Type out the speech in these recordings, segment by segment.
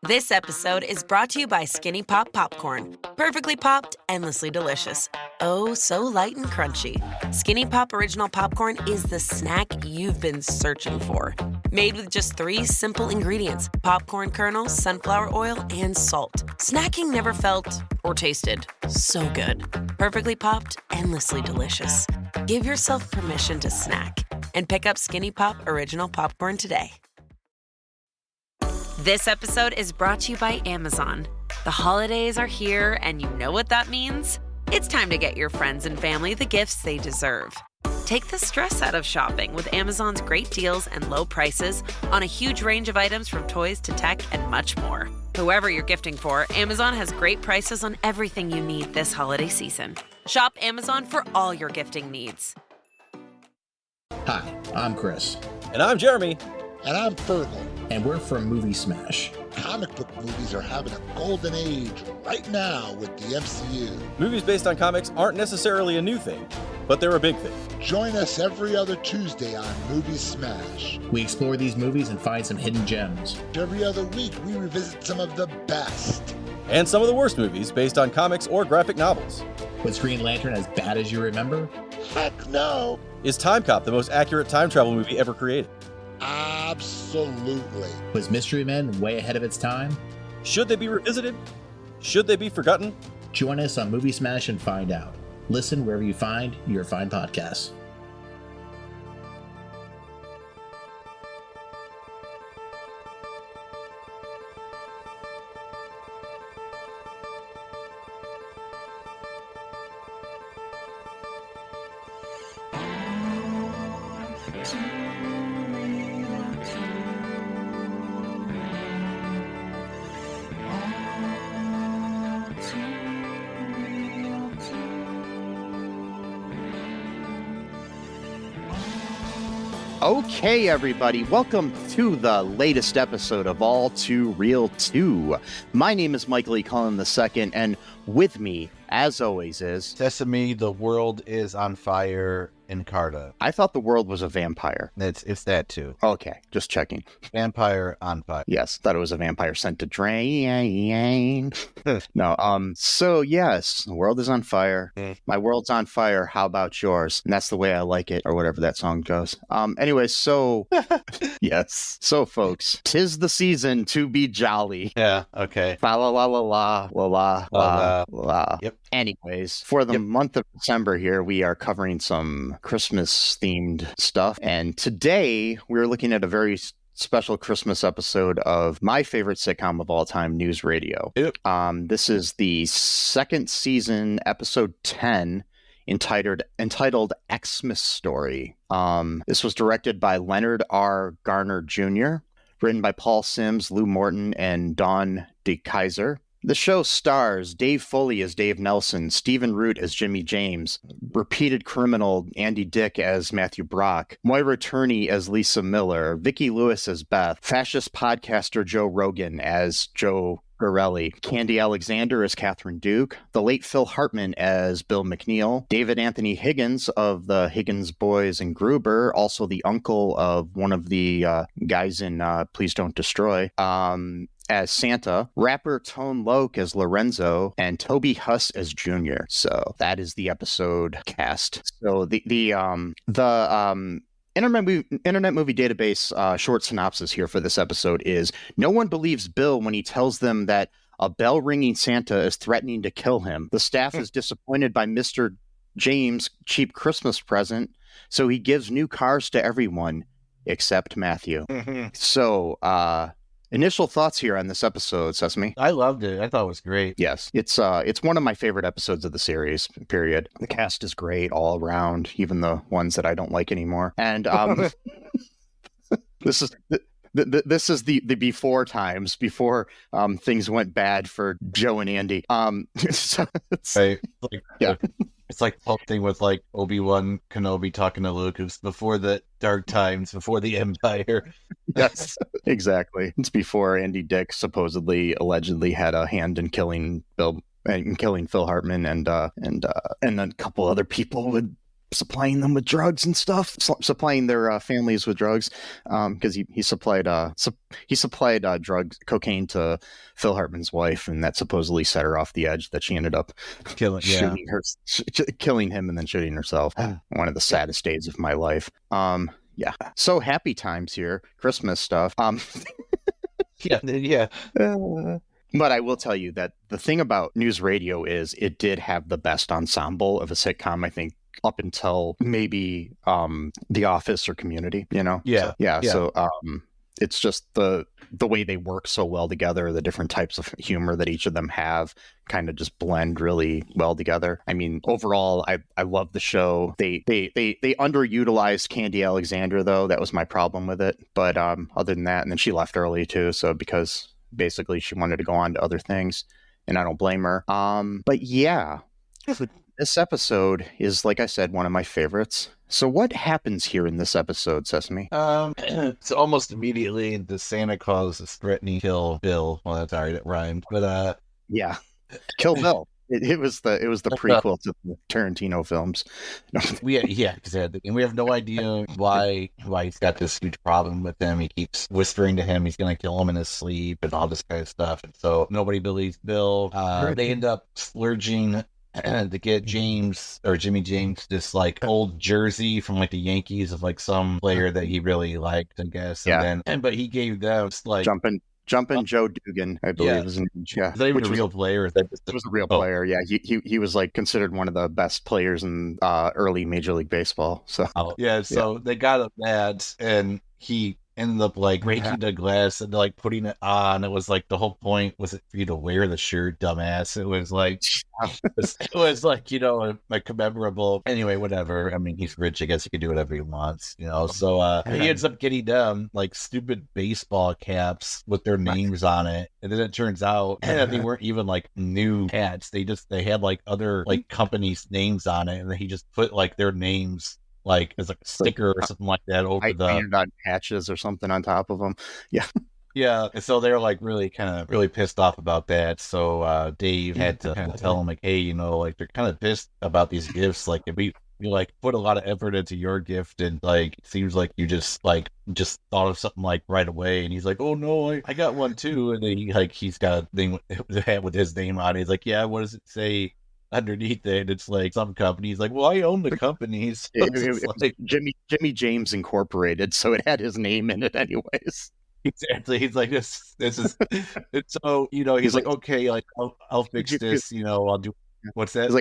This episode is brought to you by Skinny Pop Popcorn. Perfectly popped, endlessly delicious. Oh, so light and crunchy. Skinny Pop Original Popcorn is the snack you've been searching for. Made with just 3 simple ingredients: popcorn kernels, sunflower oil, and salt. Snacking never felt or tasted so good. Perfectly popped, endlessly delicious. Give yourself permission to snack and pick up Skinny Pop Original Popcorn today. This episode is brought to you by Amazon. The holidays are here, and you know what that means? It's time to get your friends and family the gifts they deserve. Take the stress out of shopping with Amazon's great deals and low prices on a huge range of items from toys to tech and much more. Whoever you're gifting for, Amazon has great prices on everything you need this holiday season. Shop Amazon for all your gifting needs. Hi, I'm Chris. And I'm Jeremy. And I'm Fergal. And we're from Movie Smash. Comic book movies are having a golden age right now with the MCU. Movies based on comics aren't necessarily a new thing, but they're a big thing. Join us every other Tuesday on Movie Smash. We explore these movies and find some hidden gems. Every other week, we revisit some of the best. And some of the worst movies based on comics or graphic novels. Was Green Lantern as bad as you remember? Heck no! Is Time Cop the most accurate time travel movie ever created? Absolutely. Was Mystery Men way ahead of its time? Should they be revisited? Should they be forgotten? Join us on Movie Smash and find out. Listen wherever you find your fine podcasts. Okay, everybody, welcome to the latest episode of All Too Real 2. My name is Michael E. Cullen II, and with me, as always, is... Sesame, the world is on fire, Encarta. I thought the world was a vampire. It's that too. Okay, just checking. Vampire on fire. Yes, thought it was a vampire sent to drain. No, so yes, the world is on fire. My world's on fire, how about yours? And that's the way I like it, or whatever that song goes. Anyway, so... yes. So, folks, 'tis the season to be jolly. Yeah, okay. La la la la la la la la la. Yep. Anyways, for the month of December here, we are covering some Christmas-themed stuff. And today, we're looking at a very special Christmas episode of my favorite sitcom of all time, Newsradio. Yep. This is the second season, episode 10, entitled Xmas Story. This was directed by Leonard R. Garner Jr., written by Paul Sims, Lou Morton, and Dawn DeKaiser. The show stars Dave Foley as Dave Nelson, Stephen Root as Jimmy James, repeated criminal Andy Dick as Matthew Brock, Moira Turney as Lisa Miller, Vicki Lewis as Beth, fascist podcaster Joe Rogan as Joe Borelli, Candy Alexander as Catherine Duke, the late Phil Hartman as Bill McNeil, David Anthony Higgins of the Higgins Boys and Gruber, also the uncle of one of the guys in Please Don't Destroy, as Santa, rapper Tone Loc as Lorenzo, and Toby Huss as Junior. So that is the episode cast. So the Internet Movie Database short synopsis here for this episode is: no one believes Bill when he tells them that a bell-ringing Santa is threatening to kill him. The staff is disappointed by Mr. James' cheap Christmas present, so he gives new cars to everyone except Matthew. So, initial thoughts here on this episode, Sesame. I loved it. I thought it was great. Yes, it's one of my favorite episodes of the series, period. The cast is great all around, even the ones that I don't like anymore. And this is the before times, before things went bad for Joe and Andy. So right. It's like the whole thing with like Obi-Wan Kenobi talking to Luke. It was before the dark times, before the Empire. Yes, exactly. It's before Andy Dick allegedly had a hand in killing Phil Hartman and a couple other people with supplying them with drugs and stuff, supplying their families with drugs, because he supplied drugs, cocaine to Phil Hartman's wife, and that supposedly set her off the edge. That she ended up killing him and then shooting herself. One of the saddest days of my life. Yeah. So happy times here, Christmas stuff. Yeah. But I will tell you that the thing about Newsradio is it did have the best ensemble of a sitcom, I think, up until maybe The Office or Community, you know? Yeah. So it's just the way they work so well together, the different types of humor that each of them have kind of just blend really well together. I mean, overall, I love the show. They underutilized Candy Alexandra, though. That was my problem with it. But other than that, and then she left early too, so because basically she wanted to go on to other things, and I don't blame her. But yeah, this episode is, like I said, one of my favorites. So what happens here in this episode, Sesame? So almost immediately the Santa Claus is threatening to kill Bill. Well, that's already it rhymed, but yeah, Kill Bill. It was the prequel to the Tarantino films. Exactly. And we have no idea why he's got this huge problem with him. He keeps whispering to him he's gonna kill him in his sleep and all this kind of stuff. And so nobody believes Bill. They end up splurging to get Jimmy James this like old jersey from like the Yankees of like some player that he really liked, I guess. Yeah. But he gave them like Jumpin' Joe Dugan, I believe his name. Yeah. Is that even a real player? It was a real player, yeah. He was like considered one of the best players in early Major League Baseball. So they got him that, and he ended up like breaking the glass and like putting it on. It was like the whole point was it for you to wear the shirt, dumbass. It was like it was like, you know, like commemorable. Anyway, whatever. I mean, he's rich. I guess he can do whatever he wants, you know. So he ends up getting them like stupid baseball caps with their names on it, and then it turns out they weren't even like new hats. They had like other like companies' names on it, and then he just put like their names like as like a sticker or something like that over the patches or something on top of them. Yeah, and so they're like really pissed off about that. So Dave had to kind of tell them like, hey, you know, like they're kind of pissed about these gifts. Like if we like put a lot of effort into your gift, and like it seems like you just thought of something like right away. And he's like, oh no, I got one too. And then he's got a thing with his name on it. He's like, yeah, what does it say underneath it? It's like some companies like, well, I own the companies. So it like Jimmy James Incorporated, so it had his name in it anyways. Exactly. He's like, this is it's so, you know, he's like, okay, like I'll fix this, you know, I'll do. What's that?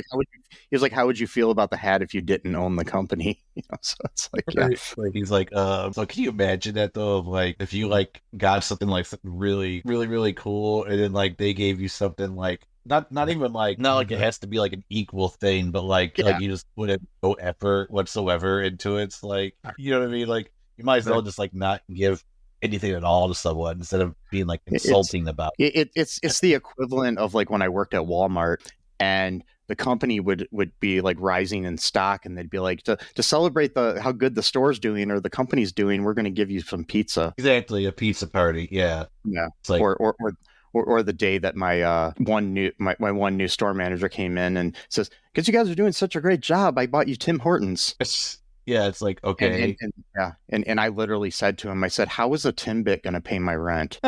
He's like, how would you feel about the hat if you didn't own the company? You know, so it's like, he's like, so can you imagine that though? Of like, if you like got something like really, really, really cool, and then like they gave you something like not even like not like it has to be like an equal thing, but like you just put in no effort whatsoever into it. It's like, you know what I mean? Like you might as well just like not give anything at all to someone instead of being like insulting about it. It's the equivalent of like when I worked at Walmart and the company would be like rising in stock, and they'd be like, to celebrate how good the store's doing or the company's doing, we're going to give you some pizza. Exactly, a pizza party. Yeah. It's like, or the day that my one new store manager came in and says, because you guys are doing such a great job, I bought you Tim Hortons. Yeah, it's like, okay. And I literally said to him, I said, how is a Timbit going to pay my rent?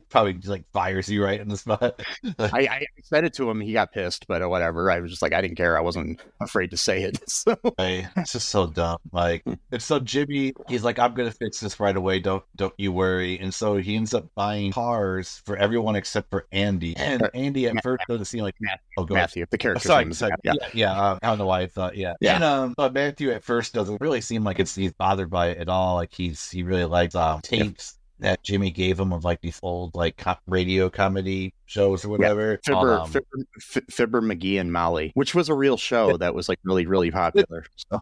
Probably just like fires you right in the spot. I said it to him. He got pissed, but whatever. I was just like, I didn't care. I wasn't afraid to say it. So it's just so dumb. Like, and so Jimmy, he's like, I'm going to fix this right away. Don't you worry. And so he ends up buying cars for everyone except for Andy. And Andy at first doesn't seem like Matthew. The character's name is Matthew. Yeah. I don't know why I thought, And but Matthew at first doesn't really seem like he's bothered by it at all. Like he really likes tapes that Jimmy gave him of like these old like radio comedy shows or whatever. Fibber, McGee and Molly, which was a real show that was like really, really popular. So.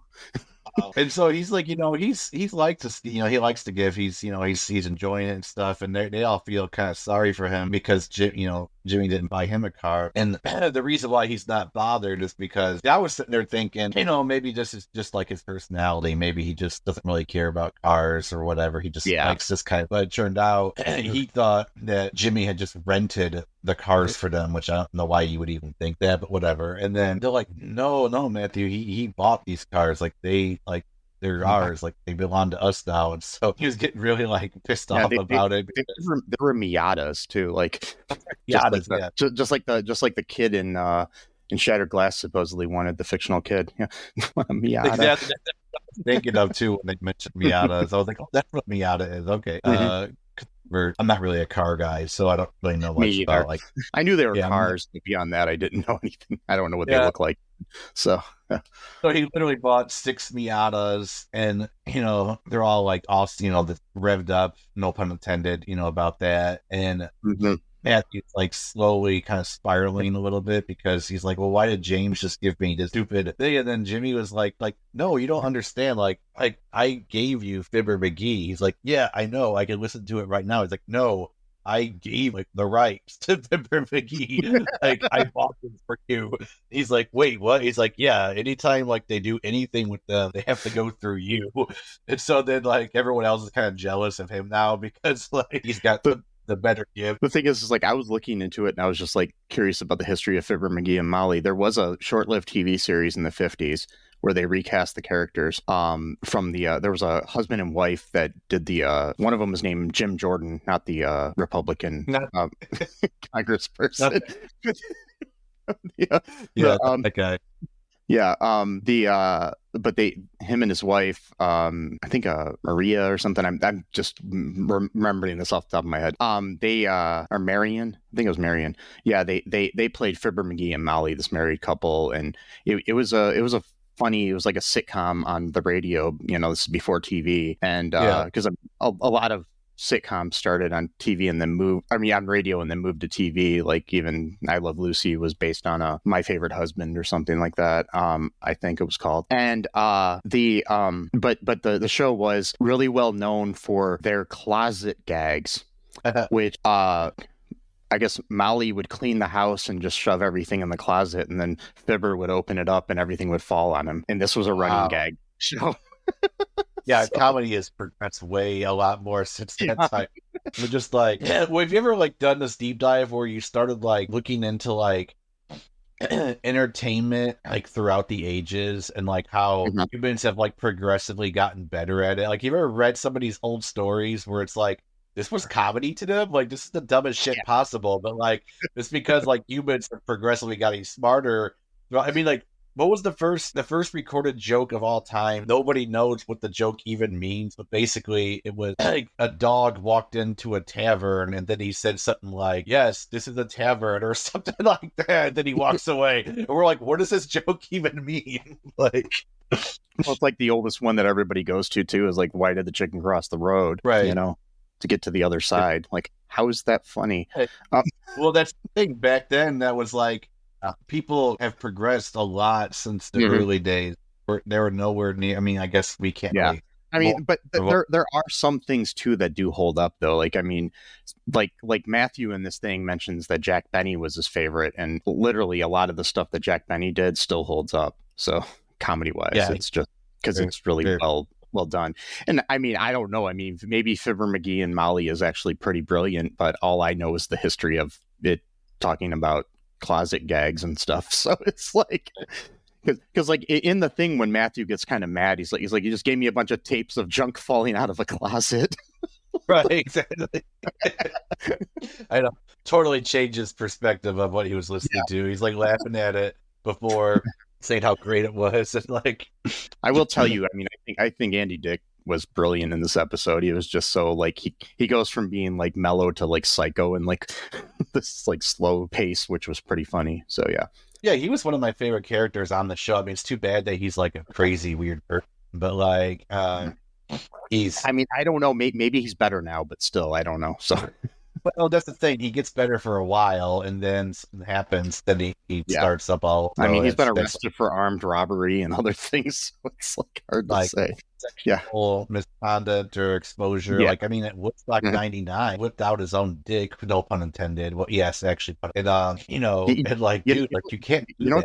And so he's like, you know, he likes to give. He's enjoying it and stuff, and they all feel kind of sorry for him because Jimmy didn't buy him a car. And the reason why he's not bothered is because I was sitting there thinking, you know, maybe this is just like his personality. Maybe he just doesn't really care about cars or whatever. He just likes this kind of. But it turned out he thought that Jimmy had just rented the cars for them, which I don't know why you would even think that, but whatever. And then they're like, no, Matthew, he bought these cars. Like they're ours. Like they belong to us now. And so he was getting really like pissed off about it. They were Miatas too, like Miatas, just like the kid in Shattered Glass supposedly wanted the fictional kid. Yeah, Miata. Exactly. That's what I was thinking of too when they mentioned Miatas. I was like, oh, that's what Miata is. Okay. I'm not really a car guy, so I don't really know much about like. I knew they were cars, but beyond that, I didn't know anything. I don't know what they look like. So he literally bought 6 Miatas, and they're all like revved up, no pun intended, about that, and. Matthew's like slowly kind of spiraling a little bit because he's like, well, why did James just give me this stupid thing? And then Jimmy was like, no, you don't understand. Like I gave you Fibber McGee. He's like, yeah, I know. I can listen to it right now. He's like, no, I gave the rights to Fibber McGee. Like I bought them for you. He's like, wait, what? He's like, yeah, anytime like they do anything with them, they have to go through you. And so then like everyone else is kind of jealous of him now because like he's got the better gift. The thing is like I was looking into it and I was just like curious about the history of Fibber McGee and Molly. There was a short-lived TV series in the 50s where they recast the characters from the there was a husband and wife that did the one of them was named Jim Jordan, not the Republican congressperson. That guy. Yeah, but him and his wife, I think Maria or something. I'm just remembering this off the top of my head. They are Marion. I think it was Marion. Yeah, they played Fibber McGee and Molly, this married couple, and it was a funny. It was like a sitcom on the radio. This is before TV, and because a lot of sitcoms started on TV and then on radio and then moved to TV. Like even I Love Lucy was based on My Favorite Husband or something like that. I think it was called. And but the show was really well known for their closet gags, which I guess Molly would clean the house and just shove everything in the closet, and then Fibber would open it up and everything would fall on him. And this was a running gag show. Yeah, comedy has progressed a lot more since that time. We're just like, have you ever like done this deep dive where you started like looking into like entertainment like throughout the ages and like how humans have like progressively gotten better at it? Like, you ever read some of these old stories where it's like, this was comedy to them? Like, this is the dumbest shit possible, but like it's because like humans have progressively gotten smarter. I mean, like, what was the first recorded joke of all time? Nobody knows what the joke even means, but basically it was like a dog walked into a tavern and then he said something like, yes, this is a tavern or something like that. And then he walks away. And we're like, what does this joke even mean? Like, well, it's like the oldest one that everybody goes to too is like, why did the chicken cross the road? Right. To get to the other side. Like, how is that funny? Well, that's the thing. Back then, that was like, people have progressed a lot since the early days. They were nowhere near. I mean, I guess we can't. Yeah. Really, I mean, but there are some things too that do hold up though. Like, I mean, like Matthew in this thing mentions that Jack Benny was his favorite, and literally a lot of the stuff that Jack Benny did still holds up. So comedy wise, it's just because it's really well done. And I mean, I don't know. I mean, maybe Fibber McGee and Molly is actually pretty brilliant, but all I know is the history of it talking about closet gags and stuff. So it's like, because like in the thing when Matthew gets kind of mad, he's like you just gave me a bunch of tapes of junk falling out of a closet. Right, exactly. I know, totally changes perspective of what he was listening to. He's like laughing at it before saying how great it was, and like, I will tell you, I mean, I think Andy Dick was brilliant in this episode. He was just so like he goes from being like mellow to like psycho and like this like slow pace, which was pretty funny. So yeah, he was one of my favorite characters on the show. I mean, it's too bad that he's like a crazy weird person, but like he's, I mean, I don't know, maybe he's better now, but still I don't know. So well, that's the thing, he gets better for a while and then something happens, then he starts up all. I mean, he's been arrested for armed robbery and other things, so it's like hard to say. Sexual misconduct or exposure. Yeah. Like, I mean, at Woodstock 99, whipped out his own dick, no pun intended. Well, yes, actually, but and and like, dude, like, you can't do that.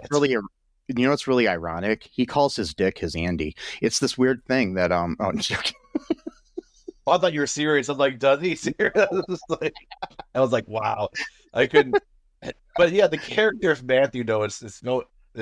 What's really ironic? He calls his dick his Andy. It's this weird thing that I'm joking. Oh, I thought you were serious. I'm like, does he serious? I was like, wow. I couldn't. But yeah, the character of Matthew, though, it's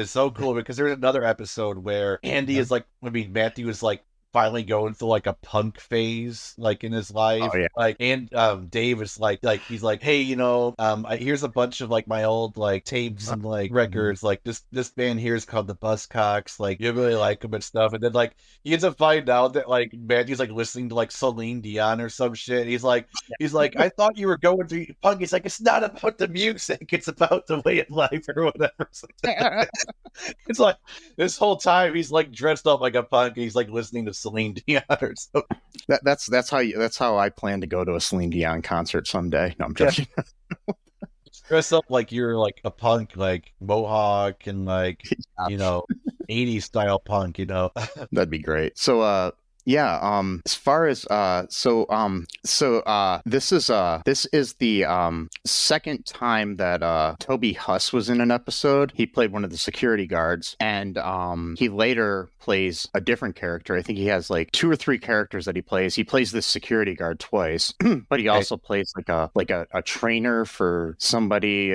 so cool because there's another episode where Andy is like, Matthew is like finally going through like a punk phase, like in his life. Oh, yeah. Like, and Dave is like he's like, hey, here's a bunch of like my old like tapes and like records. Like this band here is called the Buzzcocks. Like you really like them and stuff. And then like he ends up finding out that like Matthew's like listening to like Celine Dion or some shit. He's like, I thought you were going to punk. He's like, it's not about the music, it's about the way of life or whatever. It's like this whole time he's like dressed up like a punk and he's like listening to Celine Dion or something. That's how I plan to go to a Celine Dion concert someday. No, I'm joking. Dress up like you're like a punk, like mohawk and like 80s style punk, That'd be great. So as far as this is the second time that Toby Huss was in an episode. He played one of the security guards, and he later plays a different character. I think he has like 2 or 3 characters that he plays. He plays this security guard twice, but he also plays like a trainer for somebody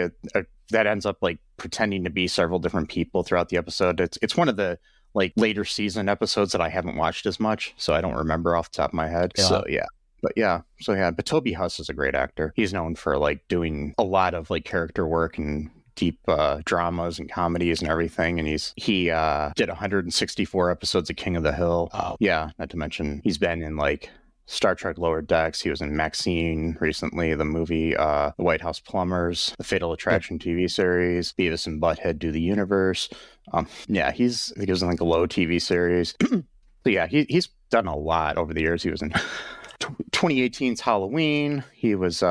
that ends up like pretending to be several different people throughout the episode. It's one of the like later season episodes that I haven't watched as much, so I don't remember off the top of my head. Yeah. But Toby Huss is a great actor. He's known for like doing a lot of like character work and deep dramas and comedies and everything, and he did 164 episodes of King of the Hill. Not to mention he's been in like Star Trek Lower Decks. He was in Maxine recently, the movie The White House Plumbers, the Fatal Attraction TV series, Beavis and Butthead Do the Universe. I think he was in like a Low TV series. He's done a lot over the years. He was in 2018's Halloween. He was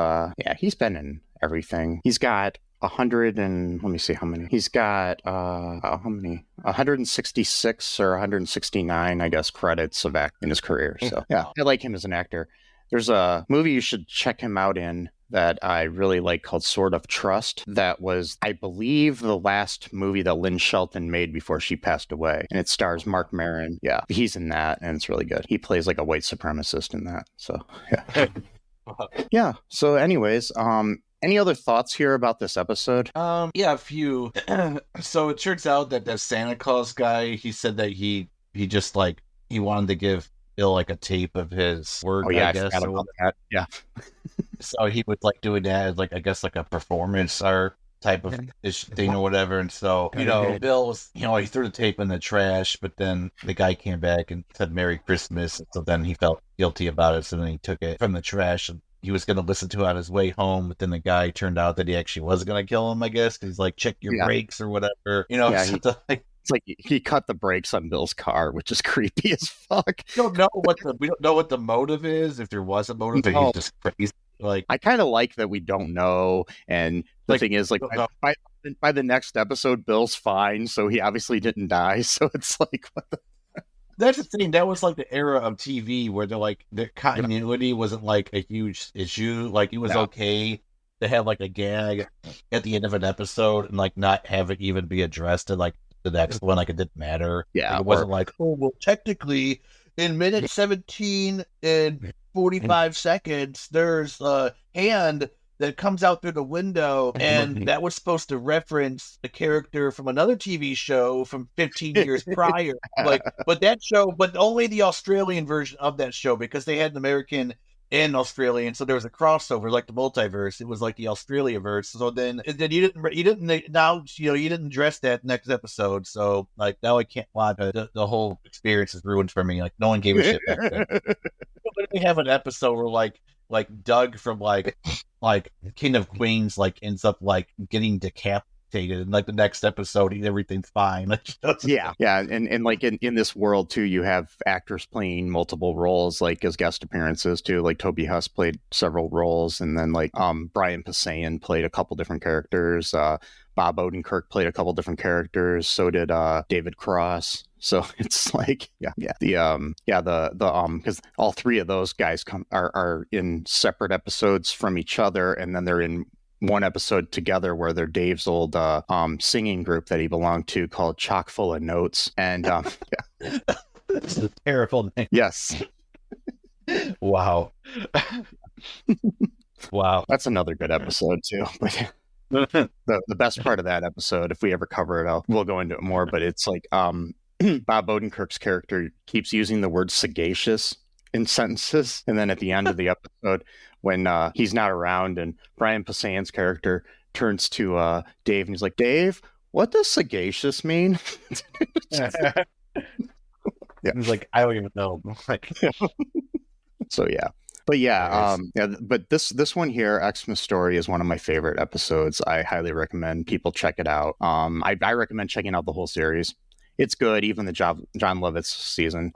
he's been in everything. He's got 100 and let me see how many. He's got how many? 166 or 169, I guess, credits of acting in his career. So I like him as an actor. There's a movie you should check him out in that I really like called Sword of Trust. That was, I believe, the last movie that Lynn Shelton made before she passed away. And it stars Mark Maron. Yeah, he's in that, and it's really good. He plays like a white supremacist in that. So, yeah. So anyways, any other thoughts here about this episode? A few. So it turns out that the Santa Claus guy, he said that he just like, he wanted to give Bill like a tape of his work, I guess. I forgot about that. Yeah. So he was like doing that as like, I guess like a performance art type of thing or whatever. And so, Bill was, he threw the tape in the trash, but then the guy came back and said Merry Christmas. And so then he felt guilty about it. So then he took it from the trash and he was going to listen to it on his way home. But then the guy turned out that he actually was going to kill him, I guess. Cause he's like, check your brakes or whatever, It's like he cut the brakes on Bill's car, which is creepy as fuck. We don't know what the motive is. If there was a motive, but he's just crazy. Like, I kind of like that we don't know. And the thing is, like, by the next episode, Bill's fine, so he obviously didn't die. So it's like, what the? That's the thing. That was like the era of TV where the continuity wasn't like a huge issue. Like, it was okay to have like a gag at the end of an episode and like not have it even be addressed in like the next one. Like, it didn't matter. Yeah, like, it wasn't like, oh well, technically in minute 17 and 45 seconds, there's a hand that comes out through the window, and that was supposed to reference a character from another TV show from 15 years prior. But only the Australian version of that show, because they had an American and Australian, so there was a crossover, like the multiverse. It was like the Australia verse. So then you didn't address that next episode. So like now I can't watch it. The whole experience is ruined for me. Like no one gave a shit back then. But we have an episode where like Doug from like King of Queens like ends up like getting decapitated, and like the next episode everything's fine. And like in this world too, you have actors playing multiple roles like as guest appearances too. Like Toby Huss played several roles, and then like Brian Posehn played a couple different characters. Bob Odenkirk played a couple different characters. So did David Cross. So it's like, because all three of those guys are in separate episodes from each other, and then they're in one episode together where they're Dave's old singing group that he belonged to called Chock Full of Notes. And it's a terrible name. Yes. Wow. Wow. That's another good episode too. But the best part of that episode, if we ever cover it, we'll go into it more. But it's like Bob Odenkirk's character keeps using the word sagacious in sentences, and then at the end of the episode, when he's not around, and Brian Posehn's character turns to Dave, and he's like, "Dave, what does sagacious mean?" Yeah. He's like, I don't even know. Like, so yeah. But yeah, but this one here, Xmas Story, is one of my favorite episodes. I highly recommend people check it out. I recommend checking out the whole series. It's good, even the John Lovitz season.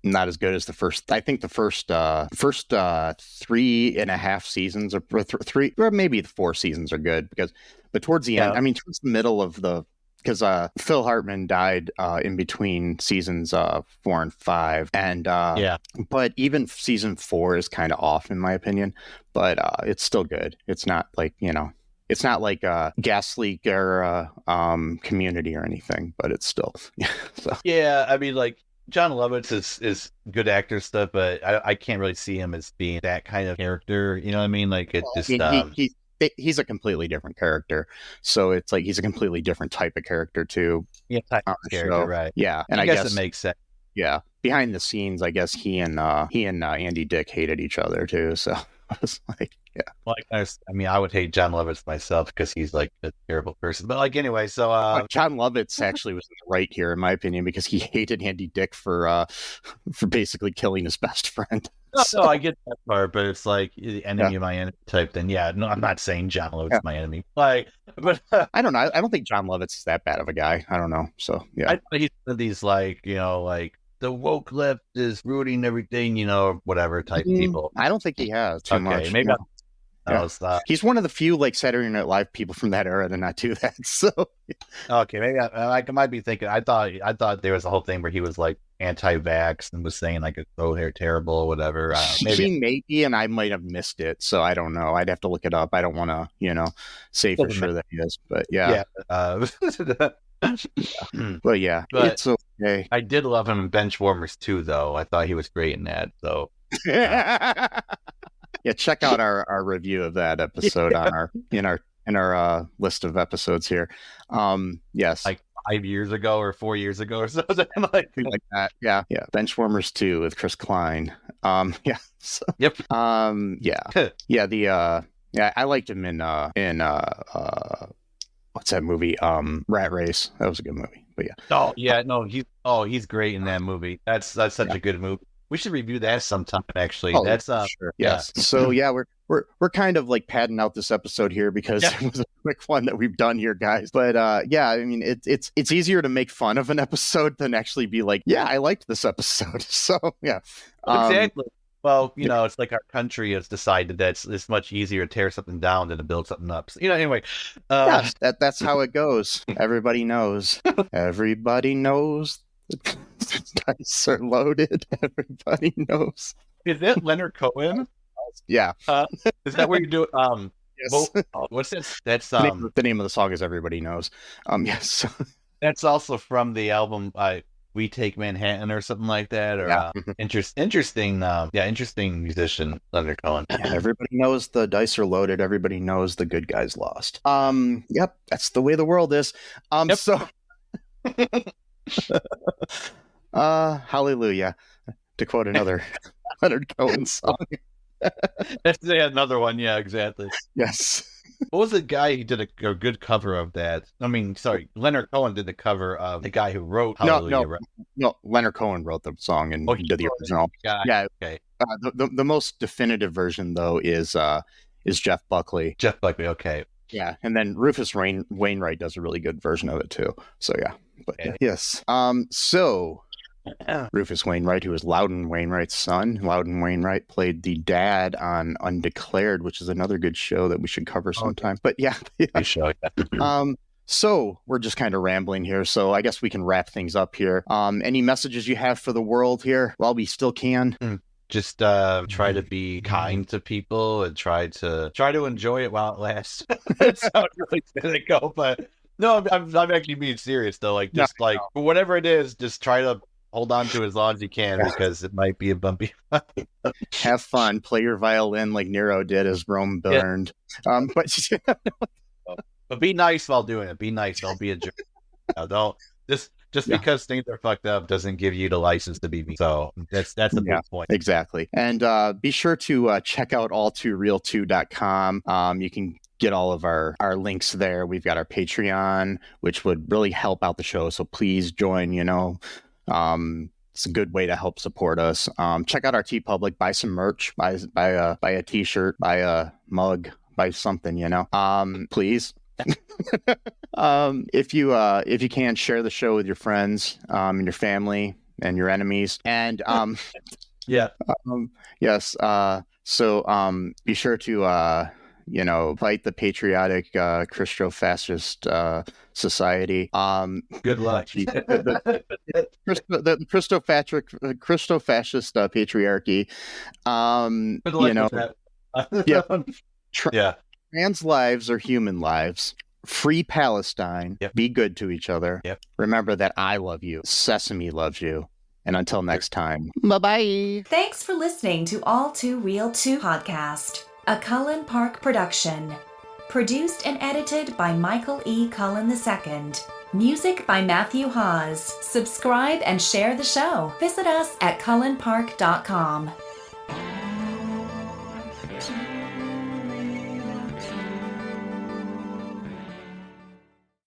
Not as good as the first. I think the first 3.5 seasons, or three, or maybe the 4 seasons are good, but towards the end, I mean, towards the middle of because Phil Hartman died in between seasons 4 and 5, and but even season 4 is kind of off in my opinion, but it's still good. It's not like, it's not like a Gas Leak era Community or anything, but it's still so. Yeah, I mean, like, John Lovitz is good actor stuff, but I can't really see him as being that kind of character. You know what I mean? Like, it just he's a completely different character, so it's like he's a completely different type of character too. Yeah, type of character, right? Yeah, and I guess it makes sense. Yeah, behind the scenes, I guess he and Andy Dick hated each other too. So I was like, yeah. Like, I mean, I would hate John Lovitz myself because he's like a terrible person. But like, anyway, so John Lovitz actually was right here, in my opinion, because he hated Andy Dick for basically killing his best friend. So I get that part, but it's like the enemy of my enemy type. Then no, I'm not saying John Lovitz is my enemy. Like, but I don't know. I don't think John Lovitz is that bad of a guy. I don't know. So yeah, I think he's one of these like the woke left is ruining everything, whatever type people. I don't think he has too much. Maybe he's one of the few like Saturday Night Live people from that era to not do that. So okay, maybe I might be thinking. I thought there was a whole thing where he was like anti-vax and was saying like it's so terrible or whatever. Maybe, and I might have missed it. So I don't know. I'd have to look it up. I don't want to, say for sure that he is. But yeah. But yeah, it's okay. I did love him in Benchwarmers too, though. I thought he was great in that. So yeah, check out our review of that episode on our list of episodes here. Yes, like 5 years ago or 4 years ago or something like that. Yeah. Benchwarmers 2 with Chris Klein. Yeah. So, yep. Yeah. I liked him in what's that movie? Rat Race. That was a good movie. But yeah. Oh yeah, no, he's great in that movie. That's such a good movie. We should review that sometime. Actually, that's sure. Yes. So yeah, we're kind of like padding out this episode here because it was a quick one that we've done here, guys. But yeah, I mean, it's easier to make fun of an episode than actually be like, yeah, I liked this episode. So yeah, exactly. Well, it's like our country has decided that it's much easier to tear something down than to build something up. So, anyway. That's how it goes. Everybody knows. Everybody knows. The dice are loaded. Everybody knows. Is that Leonard Cohen? Yeah. Is that where you do it? Yes. What's this? That's the name of the song is Everybody Knows. Yes. That's also from the album We Take Manhattan or something like that, or interesting musician Leonard Cohen. Yeah, everybody knows the dice are loaded. Everybody knows the good guys lost. Yep, that's the way the world is. So, hallelujah, to quote another Leonard Cohen song. That's another one. Yeah, exactly. Yes. What was the guy who did a good cover of that? I mean, sorry, Leonard Cohen did the cover of the guy who wrote Hallelujah. No, Leonard Cohen wrote the song and he did the original. Yeah, okay. The most definitive version though is Jeff Buckley. Jeff Buckley, okay. Yeah, and then Rufus Wainwright does a really good version of it too. So yeah, but yes. So Rufus Wainwright, who is Loudon Wainwright's son. Loudon Wainwright played the dad on Undeclared, which is another good show that we should cover sometime. But yeah. Show, so we're just kind of rambling here. So I guess we can wrap things up here. Any messages you have for the world here while we still can? Just try to be kind to people and try to enjoy it while it lasts. It sounds really cynical, but no, I'm actually being serious though. Like just for whatever it is, just try to hold on to it as long as you can because it might be a bumpy ride. Have fun. Play your violin like Nero did as Rome burned. But be nice while doing it. Be nice. Don't be a jerk. Don't just because things are fucked up doesn't give you the license to be mean. So that's a big point. Exactly. And be sure to check out all2real2.com. You can get all of our links there. We've got our Patreon, which would really help out the show. So please join, it's a good way to help support us. Check out our TeePublic, buy some merch, buy a t-shirt, buy a mug, buy something, please. If you can, share the show with your friends, and your family and your enemies. And yes. So be sure to fight the patriotic Christo-fascist society. Good luck. The Christo-fascist patriarchy. Good luck with that. Trans lives are human lives. Free Palestine. Yep. Be good to each other. Yep. Remember that I love you. Sesame loves you. And until next time, bye-bye. Thanks for listening to All Too Real 2 podcast, a Cullen Park production. Produced and edited by Michael E. Cullen II. Music by Matthew Hawes. Subscribe and share the show. Visit us at cullenpark.com.